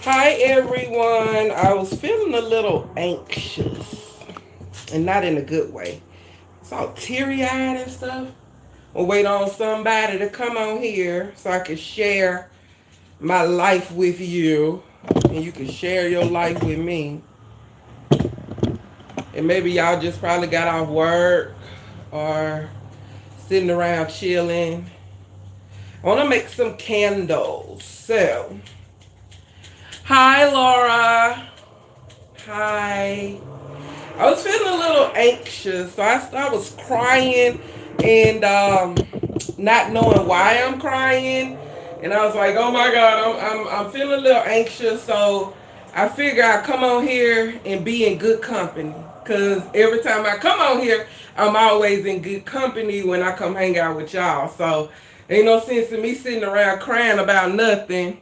Hi everyone. I was feeling a little anxious and not in a good way. It's all teary eyed and stuff. I'll wait on somebody to come on here so I can share my life with you and you can share your life with me. And maybe y'all just probably got off work or sitting around chilling. I want to make some candles. So, hi Laura. Hi. I was feeling a little anxious, so I was crying and not knowing why I'm crying, and I was like, "Oh my God, I'm feeling a little anxious." So I figure I come on here and be in good company, cause every time I come on here, I'm always in good company when I come hang out with y'all. So ain't no sense in me sitting around crying about nothing.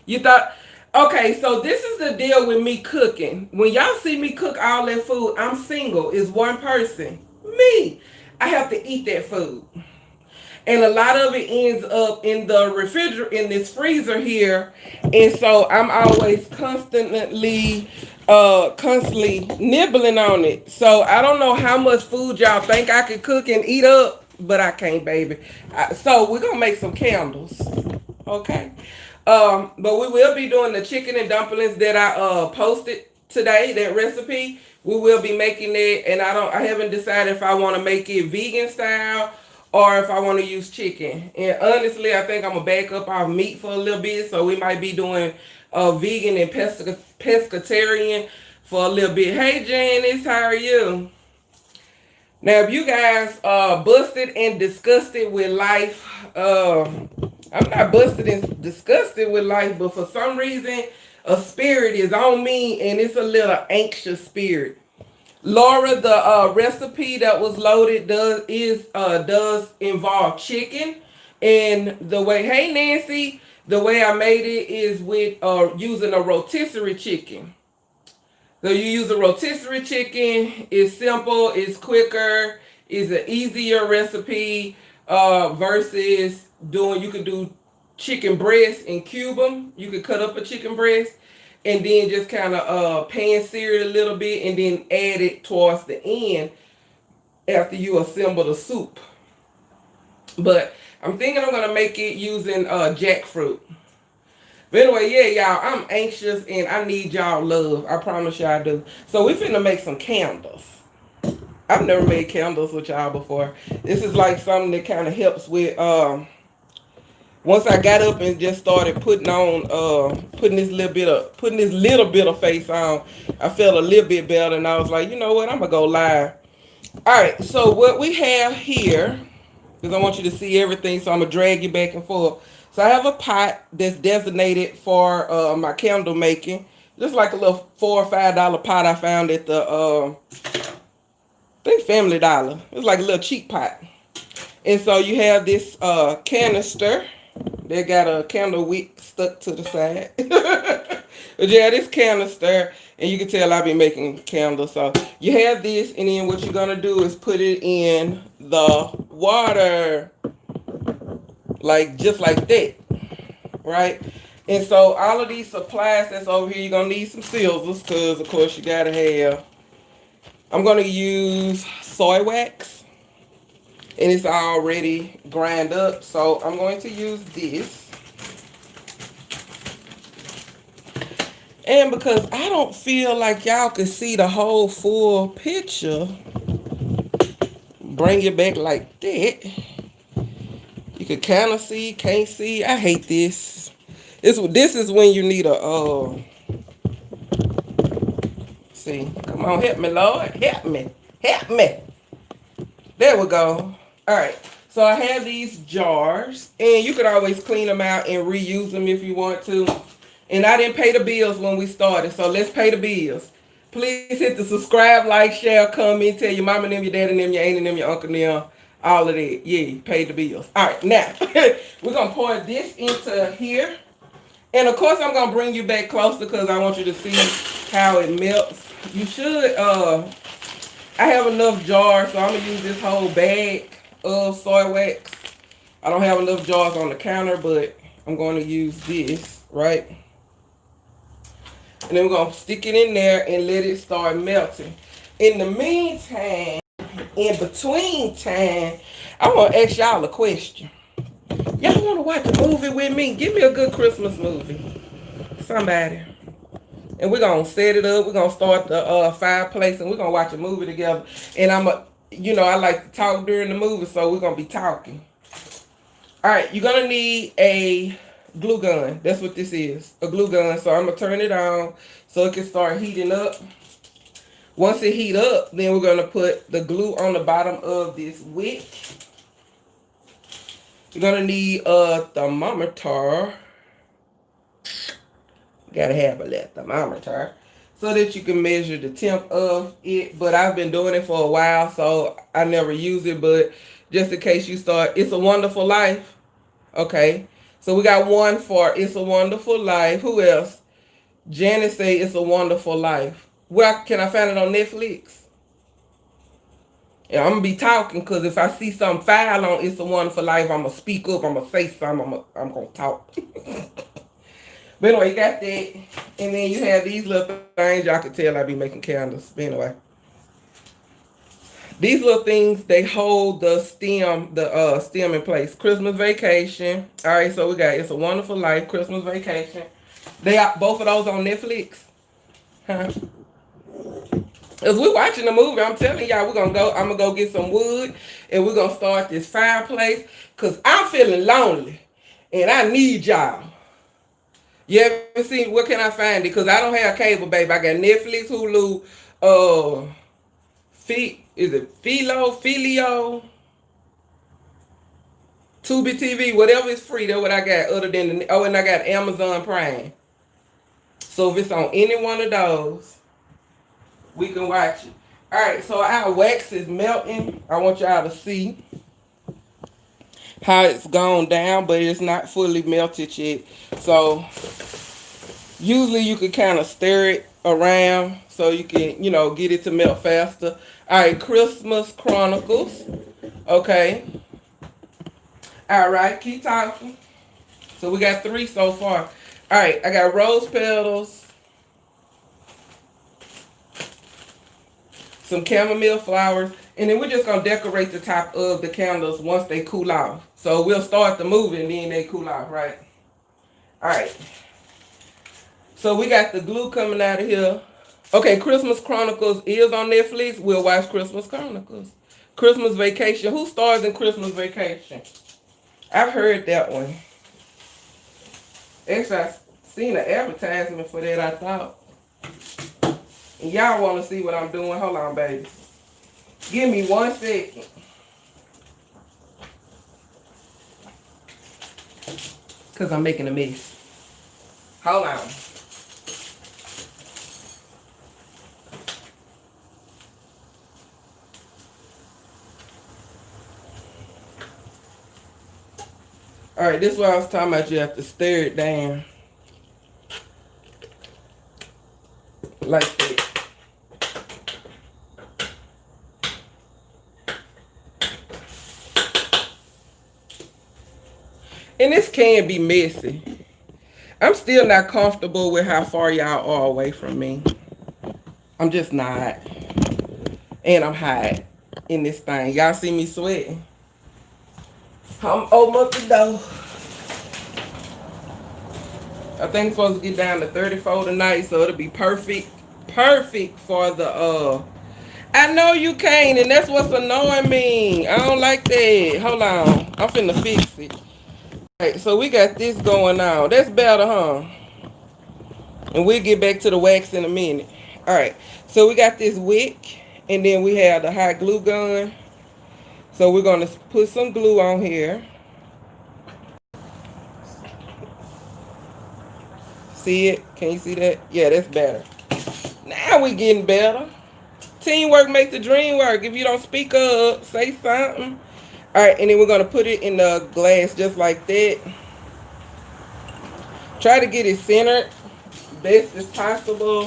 You thought, okay, so this is the deal with me cooking. When y'all see me cook all that food, I'm single. It's one person. Me. I have to eat that food. And a lot of it ends up in the refrigerator, in this freezer here. And so I'm always constantly nibbling on it. So I don't know how much food y'all think I could cook and eat up, but I can't, baby. So we're going to make some candles. Okay. But we will be doing the chicken and dumplings that I posted today, that recipe. We will be making it, and I haven't decided if I want to make it vegan style or if I want to use chicken. And honestly, I think I'm gonna back up our meat for a little bit, so we might be doing vegan and pescatarian for a little bit. Hey Janice, how are you? Now, if you guys are busted and disgusted with life, I'm not busted and disgusted with life, but for some reason, a spirit is on me, and it's a little anxious spirit. Laura, the recipe that was loaded does involve chicken, and the way, hey Nancy, the way I made it is with using a rotisserie chicken. So you use a rotisserie chicken. It's simple. It's quicker. It's an easier recipe versus doing. You could do chicken breast and cube them. You could cut up a chicken breast and then just kind of pan sear it a little bit and then add it towards the end after you assemble the soup. But I'm thinking I'm gonna make it using jackfruit. But anyway, yeah, y'all, I'm anxious and I need y'all love. I promise y'all I do. So we finna make some candles. I've never made candles with y'all before. This is like something that kind of helps with once I got up and just started putting this little bit of face on, I felt a little bit better and I was like, you know what, I'm gonna go live. Alright, so what we have here, because I want you to see everything, so I'm gonna drag you back and forth. So I have a pot that's designated for my candle making. Just like a little $4 or $5 pot I found at the I think Family Dollar. It's like a little cheap pot. And so you have this canister. They got a candle wick stuck to the side. But yeah, this canister, and you can tell I've been making candles. So you have this, and then what you're gonna do is put it in the water, like just like that, right? And so all of these supplies that's over here, you're gonna need some scissors, cause of course you gotta have. I'm gonna use soy wax, and it's already grind up, so I'm going to use this. And because I don't feel like y'all can see the whole full picture, bring it back like that. You can kind of see, can't see. I hate this. This is when you need a see. Come on, help me, Lord, help me, help me. There we go. All right. So I have these jars, and you could always clean them out and reuse them if you want to. And I didn't pay the bills when we started, so let's pay the bills. Please hit the subscribe, like, share, comment, tell your mama and them, your daddy and them, your auntie and them, your uncle and them, all of that. Yeah, pay the bills. All right, now we're gonna pour this into here, and of course I'm gonna bring you back closer because I want you to see how it melts. You should. I have enough jars, so I'm gonna use this whole bag of soy wax. I don't have enough jars on the counter, but I'm going to use this, right? And then we're going to stick it in there and let it start melting. In the meantime, in between time, I want to ask y'all a question. Y'all want to watch a movie with me? Give me a good Christmas movie. Somebody. And we're going to set it up. We're going to start the fireplace and we're going to watch a movie together. And I like to talk during the movie, so we're going to be talking. All right, you're going to need a glue gun. That's what this is, a glue gun. So I'm going to turn it on so it can start heating up. Once it heat up, then we're going to put the glue on the bottom of this wick. You're going to need a thermometer. Got to have a little thermometer so that you can measure the temp of it. But I've been doing it for a while, so I never use it. But just in case you start, It's a Wonderful Life. Okay. So we got one for It's a Wonderful Life. Who else? Janice say It's a Wonderful Life. Where can I find it on Netflix? Yeah, I'm going to be talking because if I see something foul on It's a Wonderful Life, I'm going to speak up. I'm going to say something. I'm going to talk. But anyway, you got that. And then you have these little things. Y'all can tell I be making candles. But anyway. These little things, they hold the stem in place. Christmas Vacation. All right, so we got It's a Wonderful Life, Christmas Vacation. They are both of those on Netflix. Huh? As we watching the movie, I'm telling y'all, I'm gonna go get some wood and we're gonna start this fireplace because I'm feeling lonely and I need y'all. You ever seen, where can I find it? Because I don't have cable, baby. I got Netflix, Hulu, is it Filio, Tubi TV, whatever is free, that's what I got other than, and I got Amazon Prime. So if it's on any one of those, we can watch it. All right, so our wax is melting. I want y'all to see how it's gone down, but it's not fully melted yet. So usually you can kind of stir it around so you can, get it to melt faster. All right, Christmas Chronicles. Okay. All right, keep talking. So we got 3 so far. All right, I got rose petals, some chamomile flowers, and then we're just going to decorate the top of the candles once they cool off. So we'll start the movie and then they cool off, right? All right. So we got the glue coming out of here. Okay, Christmas Chronicles is on Netflix. We'll watch Christmas Chronicles. Christmas Vacation. Who stars in Christmas Vacation? I've heard that one. Actually, I seen an advertisement for that, I thought. And y'all want to see what I'm doing? Hold on, baby. Give me 1 second. Because I'm making a mess. Hold on. All right, this is what I was talking about. You have to stir it down. Like that. And this can be messy. I'm still not comfortable with how far y'all are away from me. I'm just not. And I'm hot in this thing. Y'all see me sweating? I'm open up the door. I think it's supposed to get down to 34 tonight, so it'll be perfect. Perfect for the I know you can't, and that's what's annoying me. I don't like that. Hold on. I'm finna fix it. Alright, so we got this going on. That's better, huh? And we'll get back to the wax in a minute. Alright, so we got this wick, and then we have the hot glue gun. So we're going to put some glue on here. See it? Can you see that? Yeah, that's better. Now we getting better. Teamwork makes the dream work. If you don't speak up, say something. All right, and then we're going to put it in the glass just like that. Try to get it centered best as possible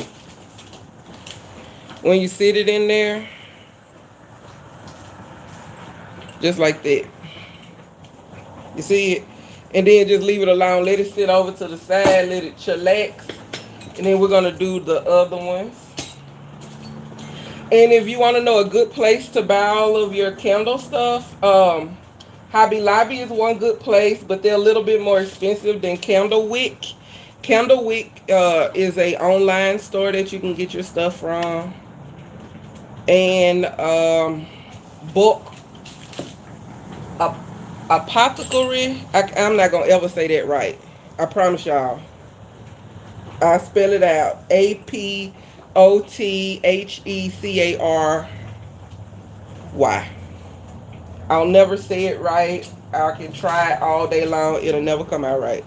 when you sit it in there. Just like that. You see it? And then just leave it alone. Let it sit over to the side. Let it chillax. And then we're gonna do the other ones. And if you want to know a good place to buy all of your candle stuff, Hobby Lobby is one good place, but they're a little bit more expensive than Candlewick. Candlewick is a online store that you can get your stuff from. And book a apothecary. I'm not gonna ever say that right. I promise y'all. I spell it out. APOTHECARY. I'll never say it right. I can try it all day long. It'll never come out right.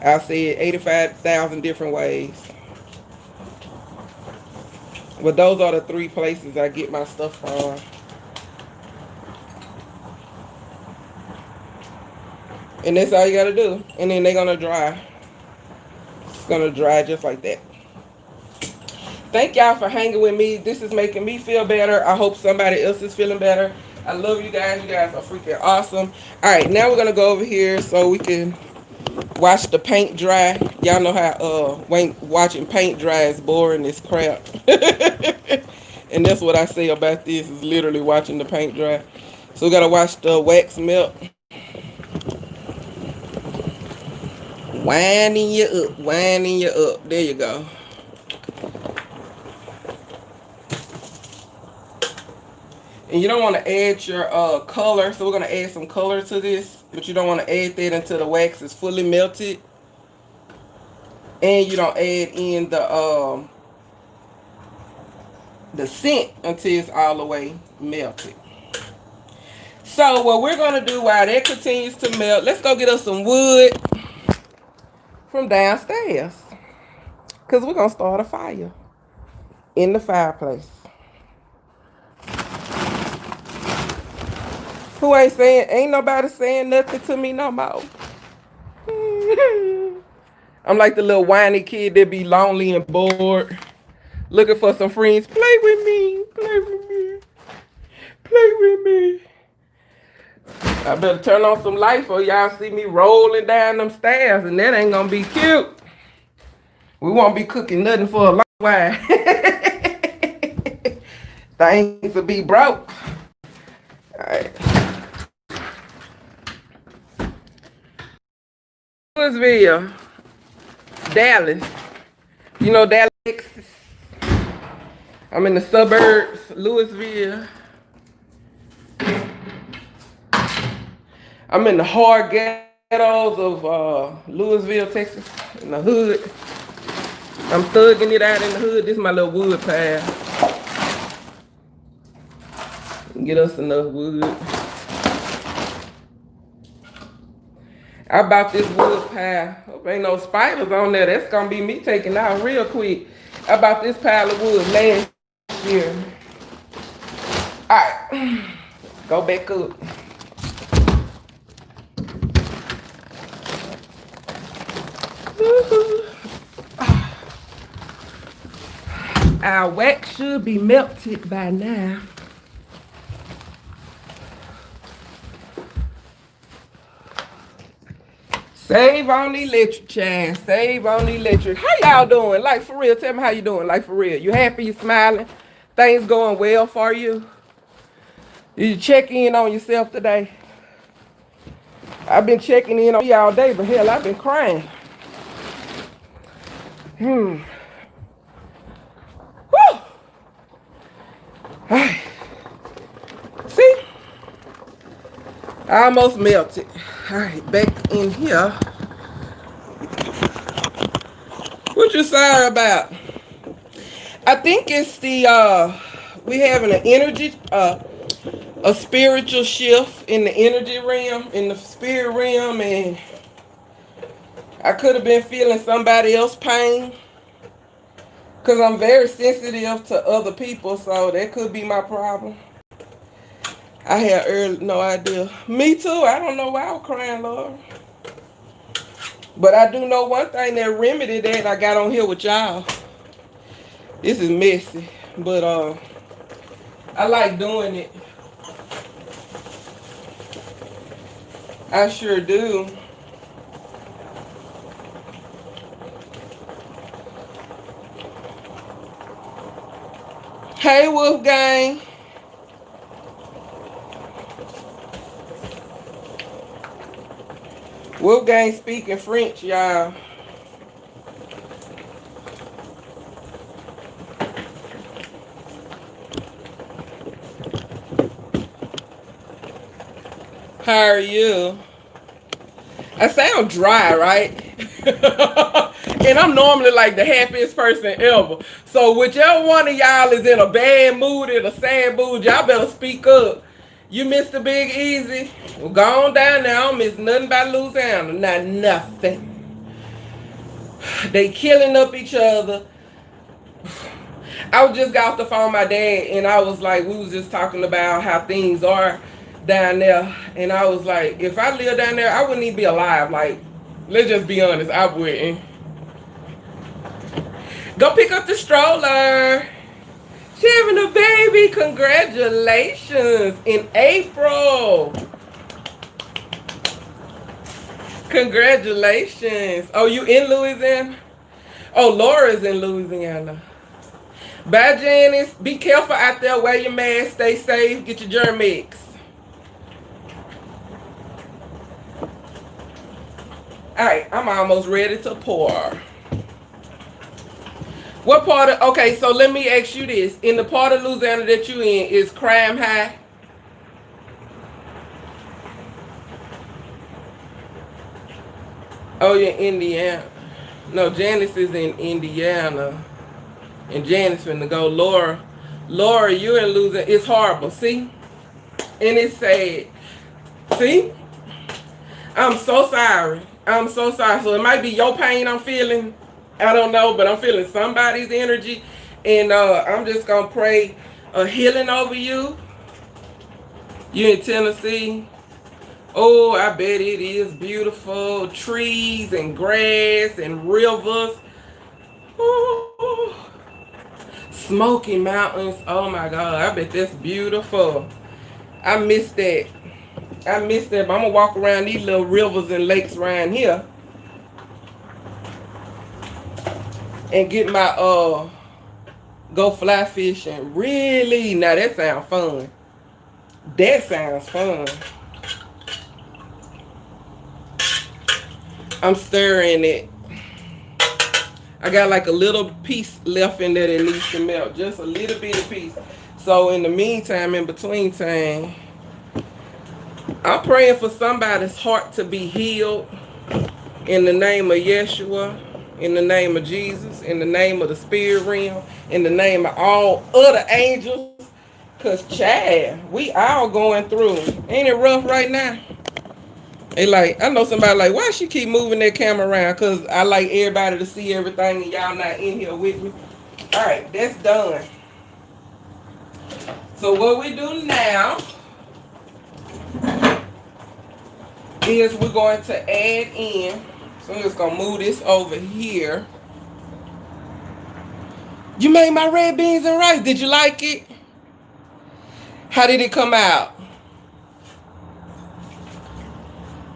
I'll say it 85,000 different ways. But those are the three places I get my stuff from. And that's all you gotta do. And then they're gonna dry. It's gonna dry just like that. Thank y'all for hanging with me. This is making me feel better. I hope somebody else is feeling better. I love you guys. You guys are freaking awesome. All right, now we're gonna go over here so we can watch the paint dry. Y'all know how watching paint dry is boring as crap. And that's what I say about this, is literally watching the paint dry. So we gotta watch the wax melt. Winding you up, winding you up. There you go. And you don't want to add your color, so we're going to add some color to this, but you don't want to add that until the wax is fully melted. And you don't add in the scent until it's all the way melted. So what we're going to do while that continues to melt, let's go get us some wood from downstairs, because we're going to start a fire in the fireplace. Who ain't nobody saying nothing to me no more. I'm like the little whiny kid that be lonely and bored, looking for some friends. Play with me, play with me, play with me. I better turn on some light or y'all see me rolling down them stairs, and that ain't gonna be cute. We won't be cooking nothing for a long while. Things will be broke. All right. Louisville, Dallas. You know Dallas, Texas. I'm in the suburbs, Louisville. I'm in the hard ghettos of Louisville, Texas, in the hood. I'm thugging it out in the hood. This is my little wood pile. Get us enough wood. I bought this wood pile. Hope ain't no spiders on there. That's gonna be me taking out real quick. I bought this pile of wood last year. Alright, go back up. Our wax should be melted by now. Save on the electric, Chan. Save on the electric. How y'all doing? Like, for real, tell me how you doing. Like, for real. You happy? You smiling? Things going well for you? Did you check in on yourself today? I've been checking in on you all day, but hell, I've been crying. Woo! Alright. See? I almost melted. Alright, back in here. What you sorry about? I think it's the we having an energy a spiritual shift in the energy realm, in the spirit realm, and I could have been feeling somebody else's pain, because I'm very sensitive to other people, so that could be my problem. I had no idea. Me too. I don't know why I was crying, Lord. But I do know one thing that remedied that I got on here with y'all. This is messy, but I like doing it. I sure do. Hey, Wolfgang. Wolfgang speaking French, y'all. How are you? I sound dry, right? And I'm normally like the happiest person ever. So whichever one of y'all is in a bad mood or a sad mood, y'all better speak up. You missed the Big Easy? Well, go on down there. I don't miss nothing about Louisiana. Not nothing. They killing up each other. I was just got off the phone with my dad, and I was like, we was just talking about how things are down there, and I was like, if I lived down there, I wouldn't even be alive. Like, let's just be honest, I wouldn't. Go pick up the stroller. She having a baby. Congratulations in April. Congratulations. Oh, you in Louisiana? Oh, Laura's in Louisiana. Bye, Janice. Be careful out there. Wear your mask. Stay safe. Get your germ mix. Alright, I'm almost ready to pour. What part of... Okay, so let me ask you this. In the part of Louisiana that you in, is crime high? Oh, you're in Indiana. No, Janice is in Indiana. And Janice finna go. Laura, you're in Louisiana. It's horrible, see? And it's sad. See? I'm so sorry. I'm so sorry. So it might be your pain I'm feeling. I don't know, but I'm feeling somebody's energy. And I'm just going to pray a healing over you. You in Tennessee. Oh, I bet it is beautiful. Trees and grass and rivers. Ooh. Smoky Mountains. Oh, my God. I bet that's beautiful. I miss that. I miss that, but I'm going to walk around these little rivers and lakes around here and get my, go fly fishing. Really? Now, that sounds fun. That sounds fun. I'm stirring it. I got like a little piece left in there that needs to melt. Just a little bitty piece. So, in the meantime, in between time, I'm praying for somebody's heart to be healed in the name of Yeshua, in the name of Jesus, in the name of the spirit realm, in the name of all other angels. Because, Chad, we all going through. Ain't it rough right now? They like, I know somebody like, why she keep moving that camera around? Because I like everybody to see everything and y'all not in here with me. All right, that's done. So what we do now is we're going to add in, so I'm just going to move this over here. You made my red beans and rice. Did you like it? How did it come out?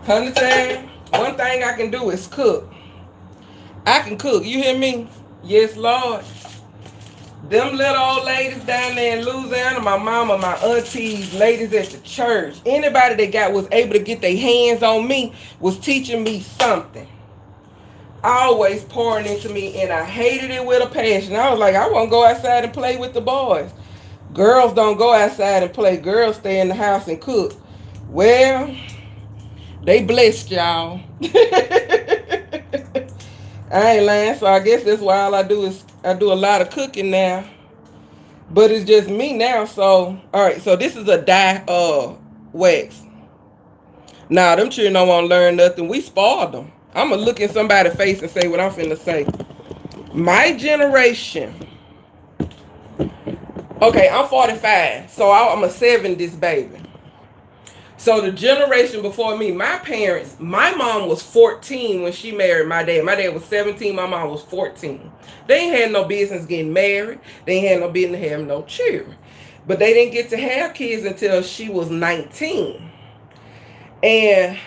Understand? One thing I can do is cook. I can cook. You hear me? Yes, Lord. Them little old ladies down there in Louisiana, my mama, my aunties, ladies at the church, anybody that was able to get their hands on me was teaching me something. Always pouring into me, and I hated it with a passion. I was like, I want to go outside and play with the boys. Girls don't go outside and play. Girls stay in the house and cook. Well, they blessed y'all. I ain't lying, so I guess that's why all I do is I do a lot of cooking now. But it's just me now, so alright, so this is a dye wax. Nah, them children don't want to learn nothing. We spoiled them. I'm gonna look in somebody's face and say what I'm finna say. My generation. Okay, I'm 45, so I'm a 70s baby. So the generation before me, my parents, my mom was 14 when she married my dad. My dad was 17, my mom was 14. They ain't had no business getting married. They ain't had no business having no children. But they didn't get to have kids until she was 19. And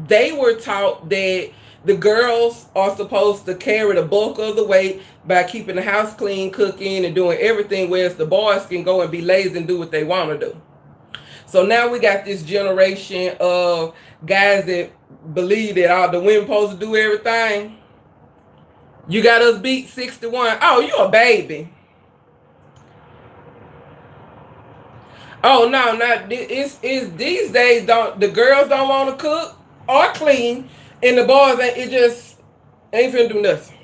they were taught that The girls are supposed to carry the bulk of the weight by keeping the house clean, cooking, and doing everything, whereas the boys can go and be lazy and do what they want to do. So now we got this generation of guys that believe that all the women supposed to do everything. You got us beat 61. Oh, you a baby. Oh no, not it's these days. Don't the girls don't want to cook or clean, and the boys ain't. It just ain't finna do nothing.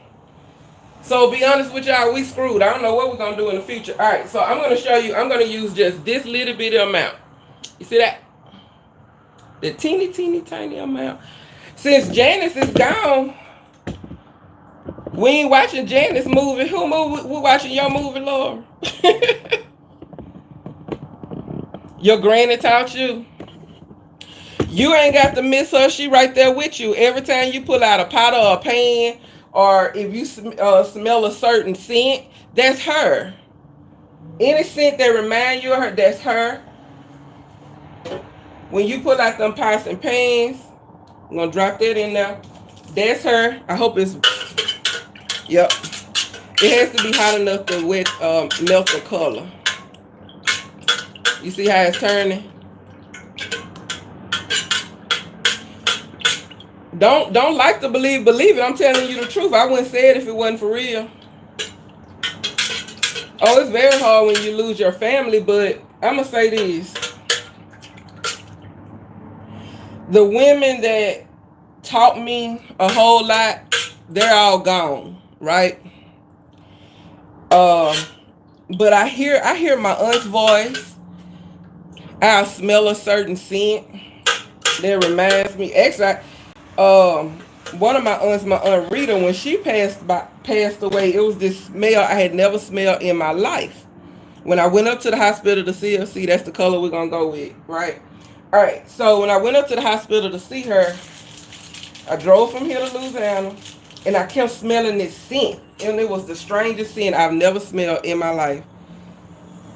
So be honest with y'all, we screwed. I don't know what we're gonna do in the future. All right, so I'm gonna show you. I'm gonna use just this little bitty amount. You see that? The teeny tiny amount. Since Janice is gone, we ain't watching Janice movie. Who movie? We watching your movie, Laura. Your granny taught you. You ain't got to miss her. She right there with you. Every time you pull out a pot or a pan, or if you smell a certain scent, that's her. Any scent that remind you of her, that's her. When you pull out them pots and pans, I'm gonna drop that in there. That's her. I hope it's, yep. It has to be hot enough to melt the color. You see how it's turning? Don't like to believe it. I'm telling you the truth. I wouldn't say it if it wasn't for real. Oh, it's very hard when you lose your family, but I'm gonna say this. The women that taught me a whole lot, they're all gone, right? But I hear my aunt's voice. I'll smell a certain scent that reminds me. Actually, one of my aunts, my aunt Rita, when she passed away, it was this smell I had never smelled in my life. When I went up to the hospital to see her, see, that's the color we're gonna go with, right? All right. So when I went up to the hospital to see her, I drove from here to Louisiana, and I kept smelling this scent, and it was the strangest scent I've never smelled in my life.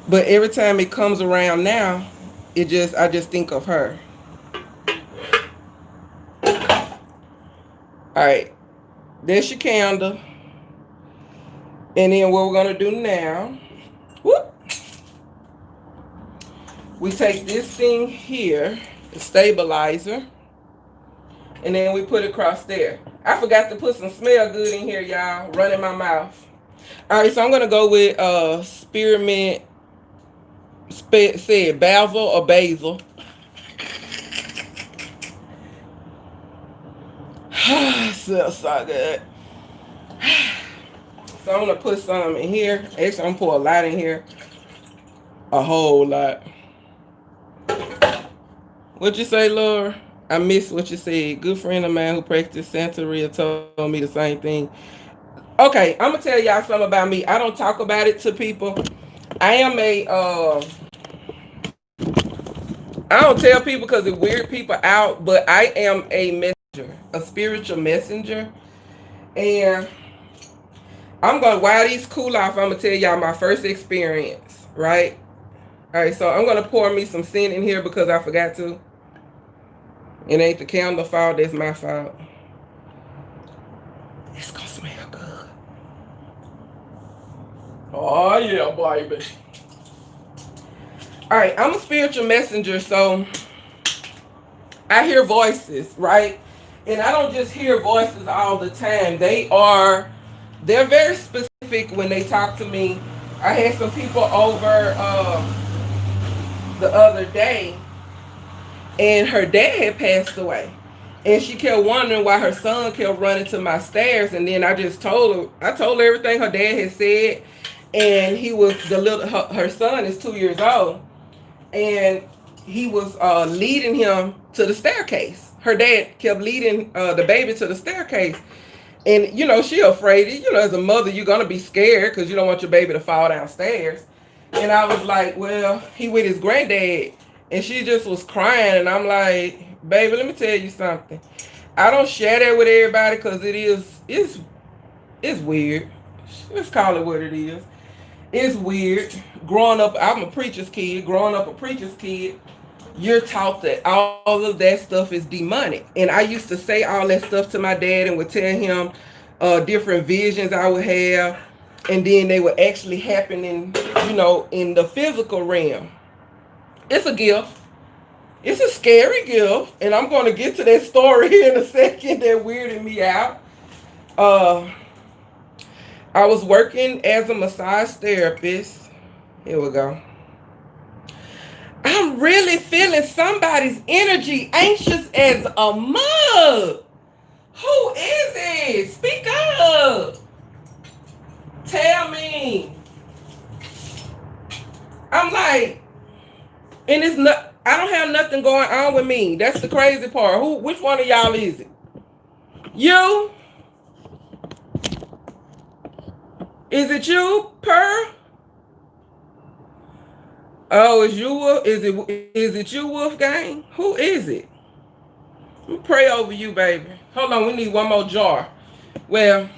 But every time it comes around now, I just think of her. All right, there's your candle. And then what we're gonna do now, whoop, we take this thing here, the stabilizer, and then we put it across there. I forgot to put some smell good in here, y'all, running my mouth. All right, so I'm gonna go with spearmint, said basil or basil. Smells so good. So I'm gonna put some in here. Actually, I'm gonna pour a lot in here. A whole lot. What'd you say, Laura? I missed what you said. Good friend of mine who practiced Santeria told me the same thing. Okay, I'm gonna tell y'all something about me. I don't talk about it to people. I am I don't tell people because it weird people out, but I am a messenger, a spiritual messenger. And while these cool off, I'm gonna tell y'all my first experience, right? All right, so I'm gonna pour me some scent in here because I forgot to. It ain't the candle fault, that's my fault. It's gonna smell good. Oh yeah, baby. All right, I'm a spiritual messenger, so I hear voices, right? And I don't just hear voices all the time. They're very specific when they talk to me. I had some people over the other day, and her dad had passed away. And she kept wondering why her son kept running to my stairs. And then I told her everything her dad had said. And he was her son is 2 years old. And he was leading him to the staircase. Her dad kept leading the baby to the staircase. And, she afraid. As a mother, you're going to be scared because you don't want your baby to fall downstairs. And I was like, well, he with his granddad. And she just was crying. And I'm like, baby, let me tell you something. I don't share that with everybody because it's weird. Let's call it what it is. It's weird. Growing up, I'm a preacher's kid. Growing up a preacher's kid, you're taught that all of that stuff is demonic. And I used to say all that stuff to my dad and would tell him different visions I would have, and then they would actually happen in, in the physical realm. It's a gift. It's a scary gift, and I'm going to get to that story here in a second that weirded me out. Uh, I was working as a massage therapist. Here we go. I'm really feeling somebody's energy, anxious as a mug. Who is it? Speak up. Tell me. I'm like, and it's not, I don't have nothing going on with me. That's the crazy part. Which one of y'all is it? You? Is it you, Pearl? Oh, is it you, Wolfgang? Who is it? Let me pray over you, baby. Hold on, we need one more jar. Well,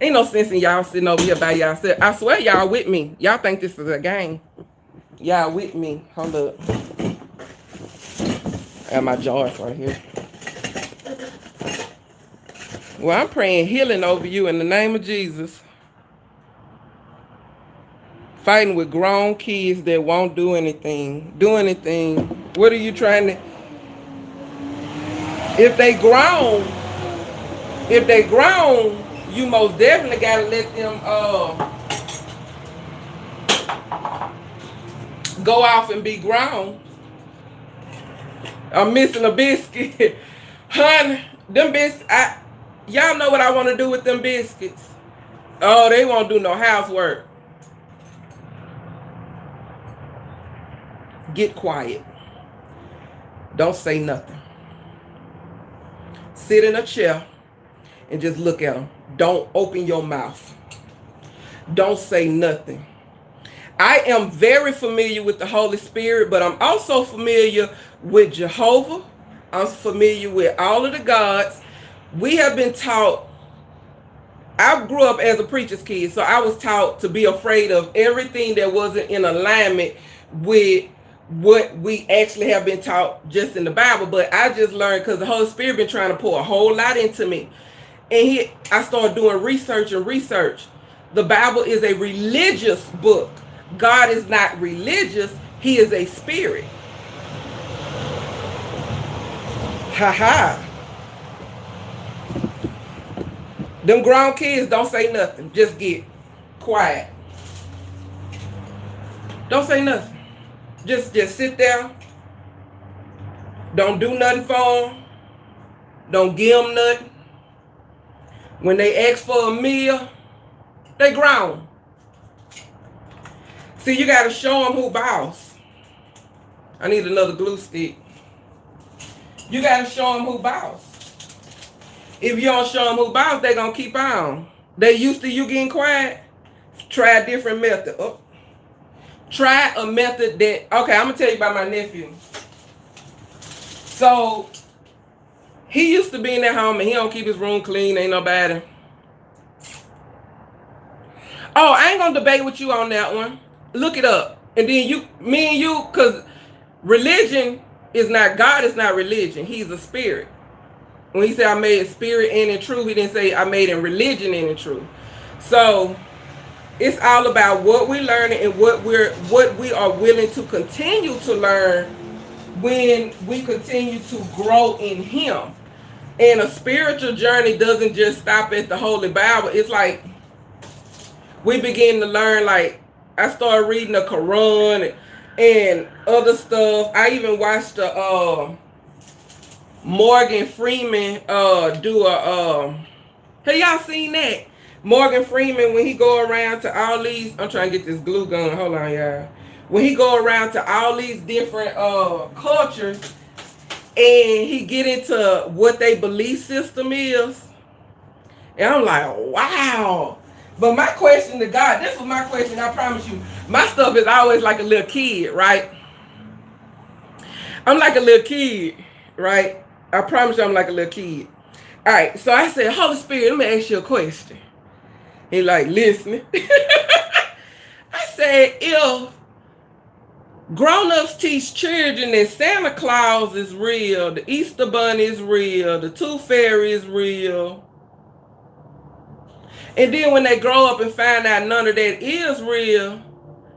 ain't no sense in y'all sitting over here by y'all. I swear y'all with me. Y'all think this is a game. Y'all with me. Hold up. I got my jars right here. Well, I'm praying healing over you in the name of Jesus. Fighting with grown kids that won't do anything. What are you trying to... If they grown, you most definitely gotta let them go off and be grown. I'm missing a biscuit. Honey, them biscuits, y'all know what I want to do with them biscuits. Oh, they won't do no housework. Get quiet. Don't say nothing. Sit in a chair and just look at them. Don't open your mouth. Don't say nothing. I am very familiar with the Holy Spirit, but I'm also familiar with Jehovah. I'm familiar with all of the gods. We have been taught, I grew up as a preacher's kid, so I was taught to be afraid of everything that wasn't in alignment with what we actually have been taught just in the Bible. But I just learned because the Holy Spirit been trying to pour a whole lot into me. And I started doing research. The Bible is a religious book. God is not religious. He is a spirit. Ha ha. Them grown kids don't say nothing. Just get quiet. Don't say nothing. Just sit there. Don't do nothing for them. Don't give them nothing. When they ask for a meal, they grown. See, you got to show them who boss. I need another glue stick. You got to show them who boss. If you don't show them who boss, they going to keep on. They used to you getting quiet. Try a different method. Oh. Try a method that... Okay, I'm going to tell you about my nephew. So, he used to be in that home and he don't keep his room clean. Ain't nobody. Oh, I ain't going to debate with you on that one. Look it up. And then me and you, because religion is not... God is not religion. He's a spirit. When he said I made in spirit and in truth, he didn't say I made in religion and in truth. So it's all about what we're learning and what we are willing to continue to learn when we continue to grow in him. And a spiritual journey doesn't just stop at the Holy Bible. It's like we begin to learn, like I started reading the Quran and other stuff. I even watched the Morgan Freeman do a have y'all seen that? Morgan Freeman, when he go around to all these, I'm trying to get this glue gun, hold on y'all. When he go around to all these different cultures and he get into what their belief system is, and I'm like, wow. But my question to God, this was my question, I promise you. My stuff is always like a little kid, right? I'm like a little kid, right? I promise you I'm like a little kid. All right, so I said, Holy Spirit, let me ask you a question. He like, listening. I said, if Grown-ups teach children that Santa Claus is real, the Easter Bunny is real, the Tooth Fairy is real. And then when they grow up and find out none of that is real,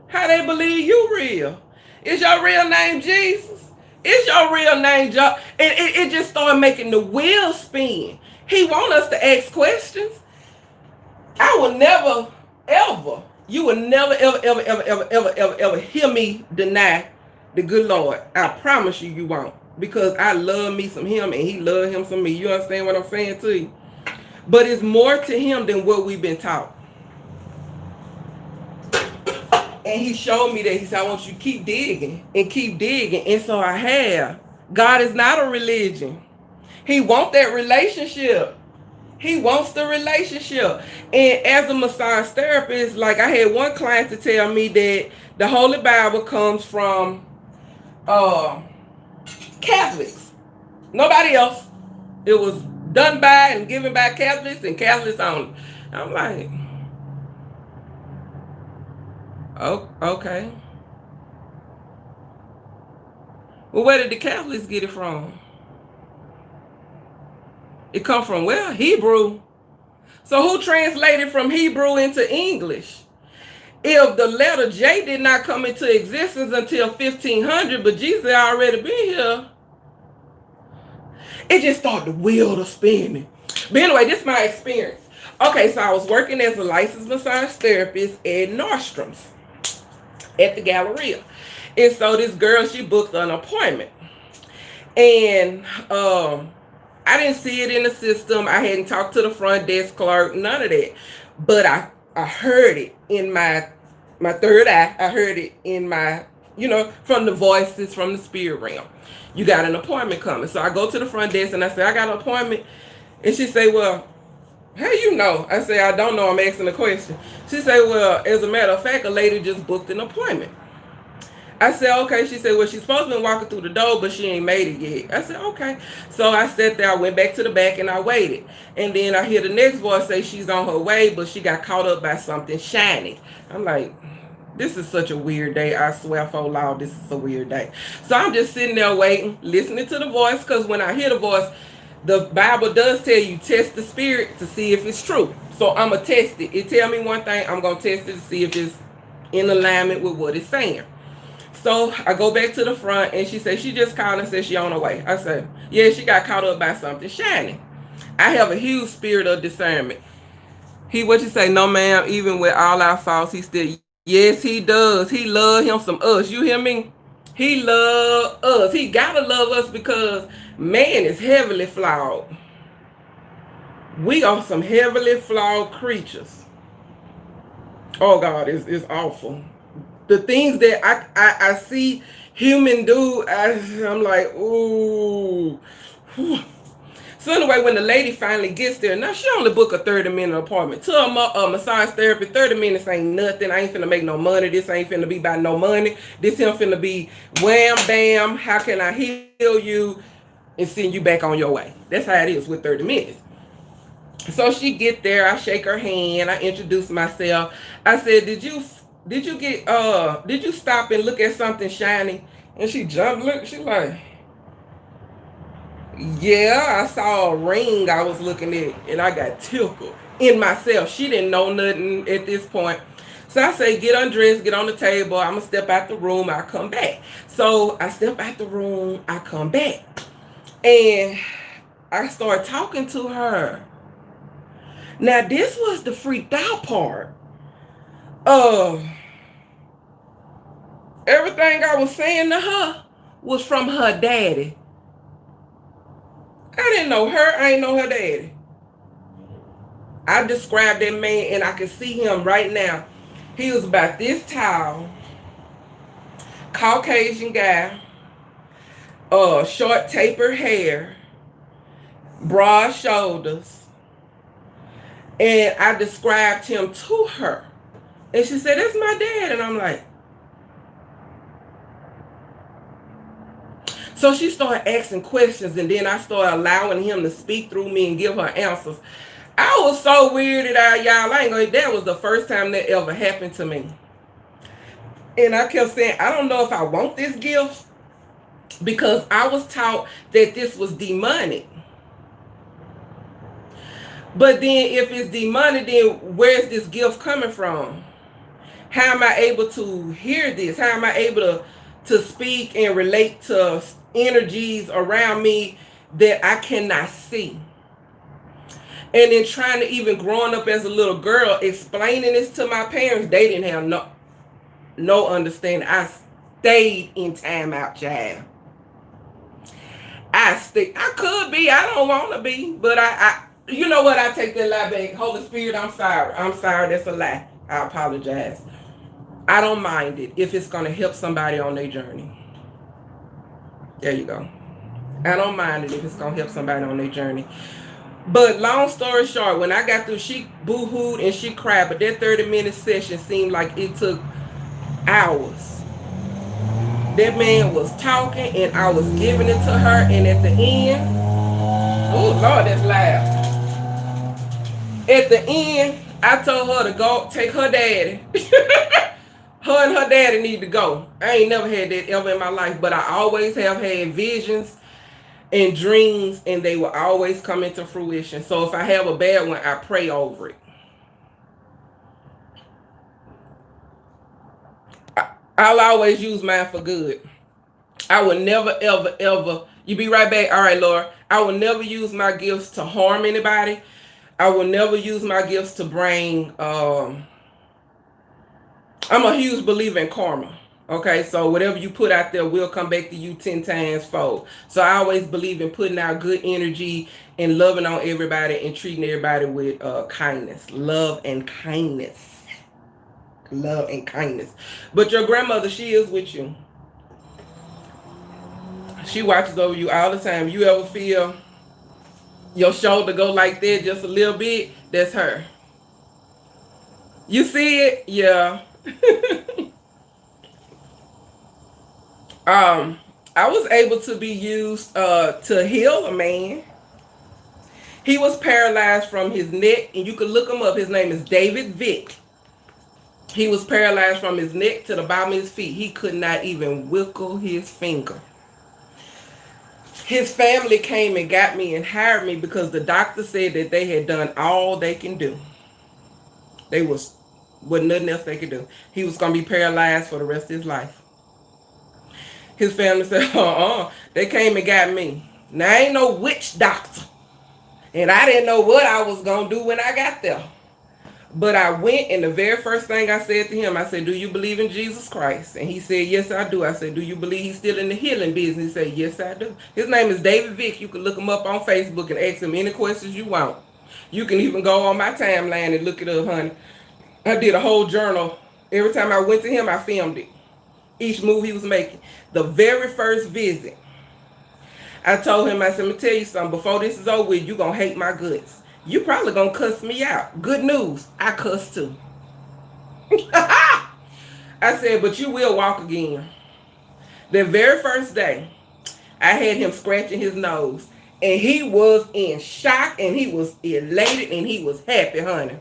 how they believe you real? Is your real name Jesus? Is your real name John? And it just started making the wheels spin. He want us to ask questions. I will never, ever, you will never, ever, ever, ever, ever, ever, ever, ever hear me deny the good Lord. I promise you, you won't. Because I love me some him and he love him some me. You understand what I'm saying to you? But it's more to him than what we've been taught. And he showed me that. He said, I want you to keep digging and keep digging. And so I have. God is not a religion. He wants that relationship. He wants the relationship. And as a massage therapist, like I had one client to tell me that the Holy Bible comes from Catholics. Nobody else. It was done by and given by Catholics and Catholics only. I'm like, oh, okay. Well, where did the Catholics get it from? It come from, well, Hebrew. So who translated from Hebrew into English? If the letter J did not come into existence until 1500, but Jesus had already been here, it just started the wheel to spinning. But anyway, this is my experience. Okay, so I was working as a licensed massage therapist at Nordstrom's at the Galleria. And so this girl, she booked an appointment. And I didn't see it in the system. I hadn't talked to the front desk clerk, none of that. But I heard it in my third eye. I heard it in my, from the voices from the spirit realm. You got an appointment coming. So I go to the front desk and I say, I got an appointment. And she say, well, how you know? I say, I don't know. I'm asking a question. She say, well, as a matter of fact, a lady just booked an appointment. I said, okay. She said, well, she's supposed to be walking through the door, but she ain't made it yet. I said, okay. So I sat there, I went back to the back and I waited. And then I hear the next voice say she's on her way, but she got caught up by something shiny. I'm like, this is such a weird day. I swear for loud, this is a weird day. So I'm just sitting there waiting, listening to the voice, because when I hear the voice, the Bible does tell you, test the spirit to see if it's true. So I'm going to test it. It tell me one thing, I'm going to test it to see if it's in alignment with what it's saying. So I go back to the front and she said, she just called and said she on her way. I said, yeah, she got caught up by something shiny. I have a huge spirit of discernment. What you say? No, ma'am, even with all our faults, he still, yes, he does. He love him some us. You hear me? He love us. He gotta love us because man is heavily flawed. We are some heavily flawed creatures. Oh God, it's awful. The things that I see human do, I'm like, ooh. So anyway, when the lady finally gets there, now she only booked a 30-minute appointment. To a massage therapy, 30 minutes ain't nothing. I ain't finna make no money. This ain't finna be by no money. This ain't finna be wham, bam, how can I heal you and send you back on your way. That's how it is with 30 minutes. So she get there, I shake her hand, I introduce myself. I said, did you stop and look at something shiny? And she jumped, look, she like, yeah, I saw a ring I was looking at and I got tickled in myself. She didn't know nothing at this point. So I say, get undressed, get on the table. I'm going to step out the room. I'll come back. So I step out the room. I come back. And I start talking to her. Now, this was the freaked out part. Everything I was saying to her was from her daddy. I didn't know her. I ain't know her daddy. I described that man and I can see him right now. He was about this tall, Caucasian guy, short tapered hair, broad shoulders. And I described him to her. And she said, that's my dad. And I'm like, so she started asking questions, and then I started allowing him to speak through me and give her answers. I was so weirded out, y'all. That was the first time that ever happened to me. And I kept saying, I don't know if I want this gift because I was taught that this was demonic. But then if it's demonic, then where's this gift coming from? How am I able to hear this? How am I able to speak and relate to energies around me that I cannot see? And then trying to even growing up as a little girl, explaining this to my parents, they didn't have no understanding. I stayed in timeout, child. I could be. I don't want to be, but you know what? I take that lie back. Holy Spirit, I'm sorry. I'm sorry. That's a lie. I apologize. I don't mind it if it's gonna help somebody on their journey. There you go. I don't mind it if it's gonna help somebody on their journey. But long story short, when I got through, she boo-hooed and she cried. But that 30-minute session seemed like it took hours. That man was talking and I was giving it to her. And at the end, oh Lord, that's loud. At the end, I told her to go take her daddy. Her and her daddy need to go. I ain't never had that ever in my life, but I always have had visions and dreams, and they will always come into fruition. So if I have a bad one, I pray over it. I'll always use mine for good. I will never, ever, ever. You be right back. All right, Laura. I will never use my gifts to harm anybody. I will never use my gifts to bring. I'm a huge believer in karma. Okay, so whatever you put out there will come back to you 10 times fold. So I always believe in putting out good energy and loving on everybody and treating everybody with kindness. Love and kindness. Love and kindness. But your grandmother, she is with you. She watches over you all the time. You ever feel your shoulder go like that just a little bit? That's her. You see it? Yeah. I was able to be used to heal a man. He was paralyzed from his neck, and you can look him up. His name is David Vick. He was paralyzed from his neck to the bottom of his feet. He could not even wiggle his finger. His family came and got me and hired me because the doctor said that they had done all they can do. They was nothing else they could do. He was going to be paralyzed for the rest of his life. His family said, they came and got me. Now, I ain't no witch doctor. And I didn't know what I was going to do when I got there. But I went, and the very first thing I said to him, I said, do you believe in Jesus Christ? And he said, yes, I do. I said, do you believe he's still in the healing business? He said, yes, I do. His name is David Vick. You can look him up on Facebook and ask him any questions you want. You can even go on my timeline and look it up, honey. I did a whole journal. Every time I went to him, I filmed it. Each move he was making. The very first visit, I told him, I said, let me tell you something. Before this is over with, you're going to hate my guts. You probably going to cuss me out. Good news, I cuss too. I said, but you will walk again. The very first day, I had him scratching his nose. And he was in shock, and he was elated, and he was happy, honey.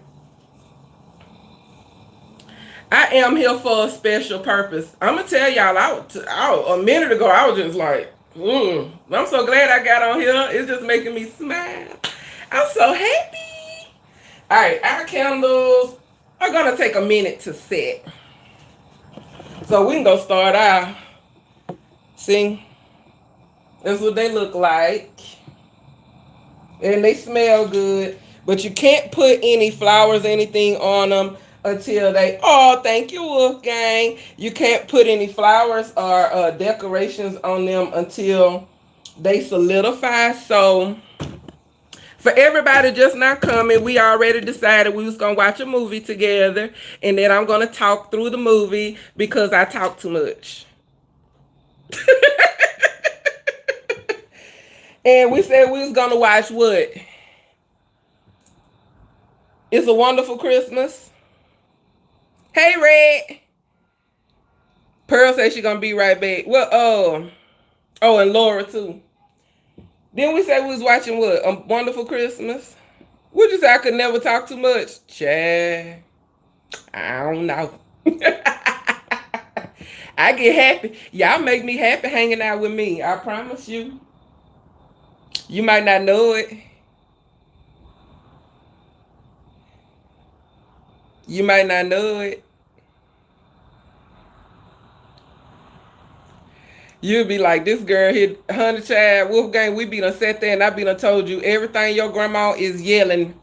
I am here for a special purpose. I'm going to tell y'all, a minute ago, I was just like, I'm so glad I got on here. It's just making me smile. I'm so happy. All right, our candles are going to take a minute to set. So we can go start out. See? That's what they look like. And they smell good. But you can't put any flowers, anything on them until they, thank you, Wolfgang. You can't put any flowers or decorations on them until they solidify. So for everybody just not coming, we already decided we was going to watch a movie together. And then I'm going to talk through the movie because I talk too much. And we said we was going to watch what? It's a Wonderful Christmas. Hey, Red. Pearl says she's going to be right back. Well, and Laura, too. Then we said we was watching what? A Wonderful Christmas? Would you say I could never talk too much? Chad. I don't know. I get happy. Y'all make me happy hanging out with me. I promise you. You might not know it. You might not know it. You'll be like, this girl hit 100 child Wolfgang. We be done sat there and I be done told you everything your grandma is yelling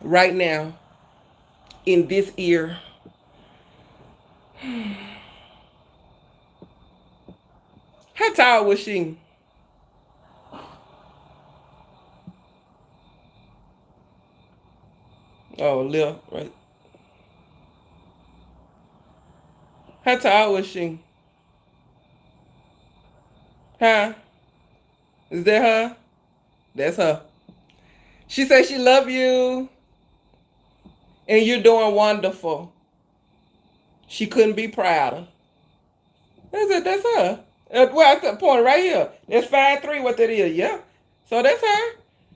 right now in this ear. How tall was she? Oh, left, right. How tall was she? Huh? Is that her? That's her. She said she love you and you're doing wonderful. She couldn't be prouder. That's it. That's her. Well, at the point right here. That's 5'3", what that is. Yeah. So that's her.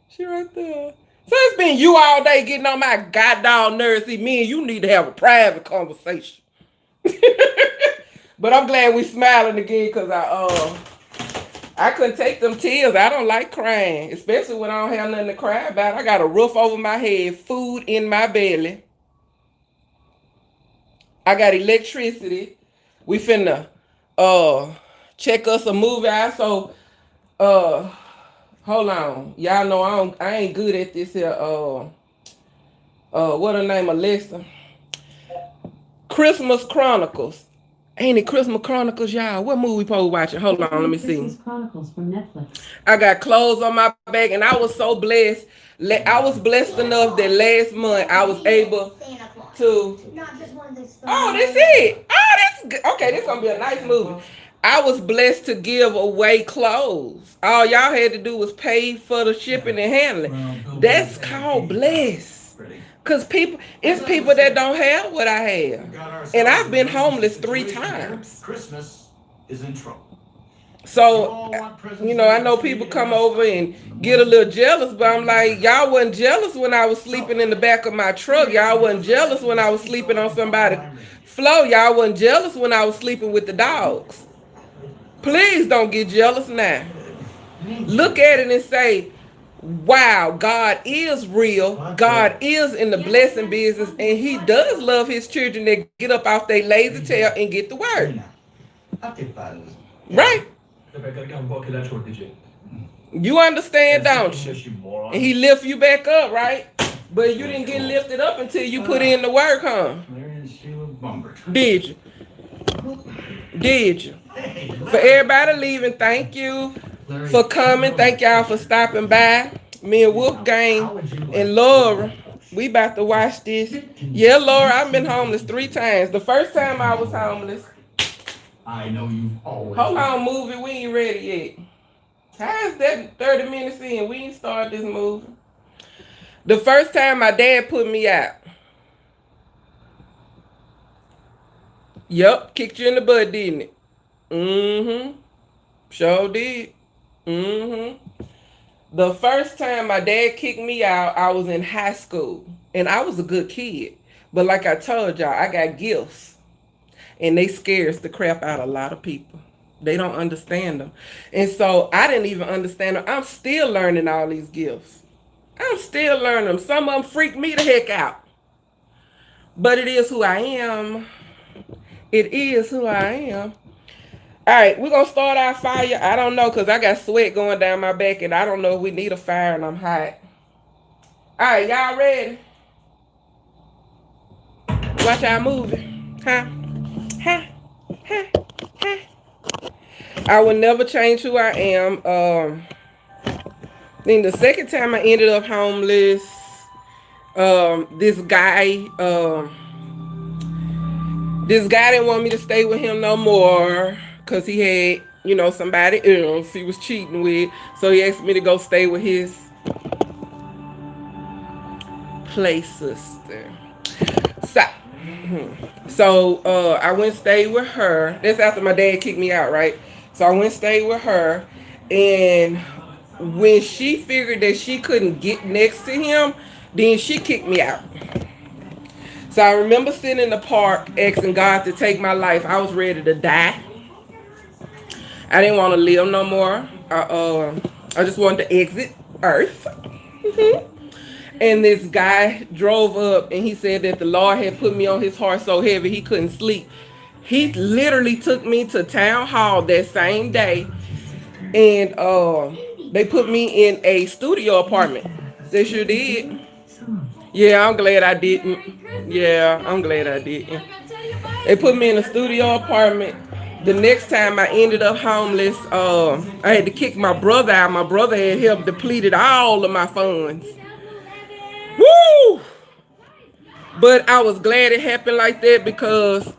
She right there. So it's been you all day getting on my goddamn nerves. See, me and you need to have a private conversation. But I'm glad we smiling again because I couldn't take them tears. I don't like crying, especially when I don't have nothing to cry about. I got a roof over my head, food in my belly. I got electricity. We finna check us a movie out. So hold on. Y'all know I ain't good at this here what her name, Alexa? Christmas Chronicles. Ain't it Christmas Chronicles, y'all? What movie we supposed watching? Hold on, let me see. Christmas Chronicles from Netflix. I got clothes on my back, and I was so blessed. I was blessed enough that last month I was able to. Oh, that's it. Oh, that's good. Okay. This gonna be a nice movie. I was blessed to give away clothes. All y'all had to do was pay for the shipping and handling. That's called blessed. Cause it's people that don't have what I have, and I've been homeless 3 times. Christmas is in trouble. So, I know people come over and get a little jealous, but I'm like, y'all wasn't jealous when I was sleeping in the back of my truck. Y'all wasn't jealous when I was sleeping on somebody's floor. Y'all wasn't jealous when I was sleeping with the dogs. Please don't get jealous now. Look at it and say, wow, God is real. God is in the blessing business, and He does love His children that get up off their lazy tail and get to work. Right? You understand, don't you? And He lift you back up, right? But you didn't get lifted up until you put in the work, huh? Did you? Did you? For everybody leaving, thank you for coming. Thank y'all for stopping by. Me and Wolfgang and Laura, we about to watch this. Yeah, Laura, I've been homeless 3 times. The first time I was homeless. I know you always. Hold on, movie. We ain't ready yet. How is that 30 minutes in? We ain't started this movie. The first time my dad put me out. Yup, kicked you in the butt, didn't it? Mm-hmm. Sure did. Mm-hmm. The first time my dad kicked me out, I was in high school. And I was a good kid. But like I told y'all, I got gifts. And they scares the crap out of a lot of people. They don't understand them. And so I didn't even understand them. I'm still learning all these gifts. I'm still learning them. Some of them freak me the heck out. But it is who I am. It is who I am. All right, we're going to start our fire. I don't know because I got sweat going down my back and I don't know if we need a fire and I'm hot. All right, y'all ready? Watch our movie. Huh? Huh? Huh? Huh? I will never change who I am. Then the second time I ended up homeless, this guy didn't want me to stay with him no more because he had, somebody else he was cheating with. So he asked me to go stay with his play sister. So I went and stayed with her. That's after my dad kicked me out, right? So I went and stayed with her. And when she figured that she couldn't get next to him, then she kicked me out. So I remember sitting in the park asking God to take my life. I was ready to die. I didn't want to live no more. I just wanted to exit Earth. And this guy drove up and he said that the Lord had put me on his heart so heavy he couldn't sleep. He literally took me to town hall that same day, and they put me in a studio apartment. They sure did. Yeah, I'm glad I didn't. Yeah, I'm glad I didn't. They put me in a studio apartment. The next time I ended up homeless, I had to kick my brother out. My brother had helped depleted all of my funds. Woo! But I was glad it happened like that because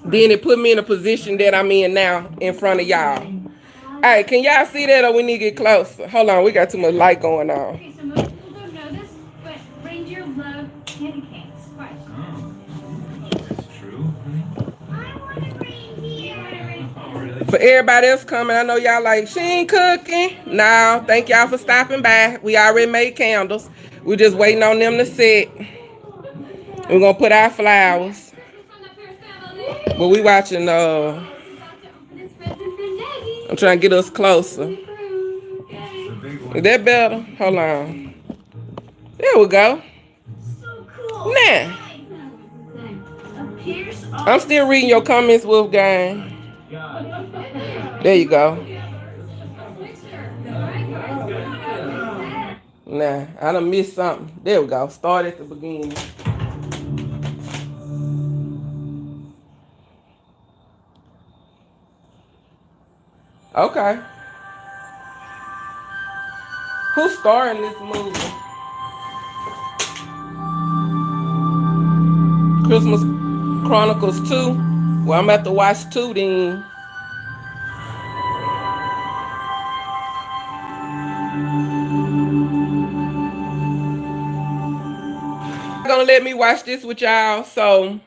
then it put me in a position that I'm in now in front of y'all. All right, can y'all see that or we need to get closer? Hold on, we got too much light going on. Okay, so most people don't know this, but reindeer love candy canes. Why? That's true. I want a reindeer. Oh, really? For everybody else coming, I know y'all like, she ain't cooking. No, thank y'all for stopping by. We already made candles. We just waiting on them to set. We're gonna put our flowers. But we watching I'm trying to get us closer. The big one. Is that better? Hold on. There we go. So cool. Now, I'm still reading your comments, Wolfgang. There you go. Nah, I done missed something. There we go. Start at the beginning. Okay. Who's starring this movie? Christmas Chronicles 2. Well, I'm about to watch 2 then. Gonna let me watch this with y'all. So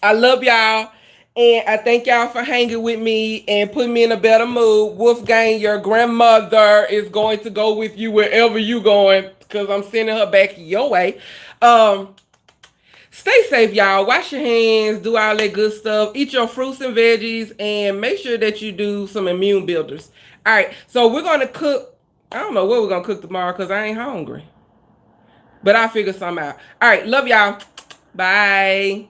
I love y'all. And I thank y'all for hanging with me and putting me in a better mood. Wolfgang, your grandmother is going to go with you wherever you going because I'm sending her back your way. Stay safe, y'all. Wash your hands. Do all that good stuff. Eat your fruits and veggies. And make sure that you do some immune builders. All right. So we're going to cook. I don't know what we're going to cook tomorrow because I ain't hungry. But I'll figure something out. All right. Love y'all. Bye.